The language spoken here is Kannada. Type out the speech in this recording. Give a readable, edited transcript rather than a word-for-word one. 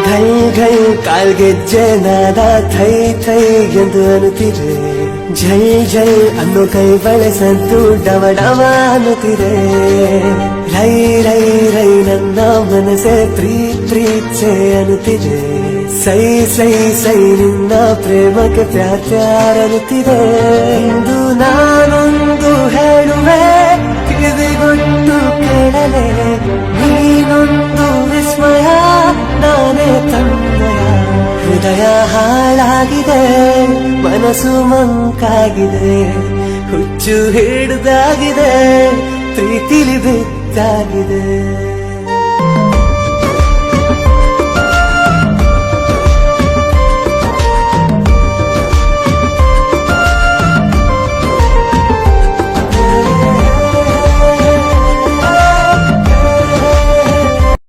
ಘೈ ಘೈ ಕಾಲ್ಗೆಜ್ಜೆ ನಾದ ಥೈ ಥೈ ಎಂದು ಅನ್ನುತ್ತಿದೆ. ಜೈ ಜೈ ಅನ್ನೋ ಕೈ ಬಳಸದ್ದು ಡವ ಡವ ಅನ್ನುತ್ತಿದೆ. ರೈ ರೈ ರೈ ನನ್ನ ಮನಸ್ಸೆ ಪ್ರೀತ್ಸೆ ಅನ್ನುತ್ತಿದೆ. ಸೈ ಸೈ ಸೈ ನಿನ್ನ ಪ್ರೇಮಕ್ಕೆ ಪ್ಯಾರ್ ಪ್ಯಾರ್ ಅನ್ನುತ್ತಿದೆ. ಇಂದು ನಾನೊಂದು ಹೇಳುವೆ ಕಿವಿಗೊಟ್ಟು ಕೇಳಲೆ, ನೀನೊಂದು ವಿಸ್ಮಯ ನಾನೇ ತನ್ನಯ. ಹೃದಯ ಹಾಳಾಗಿದೆ, ಮನಸ್ಸು ಮಂಕಾಗಿದೆ, ಹುಚ್ಚು ಹಿಡ್ದಾಗಿದೆ, ಪ್ರೀತಿಲಿ ಬಿದ್ದಾಗಿದೆ.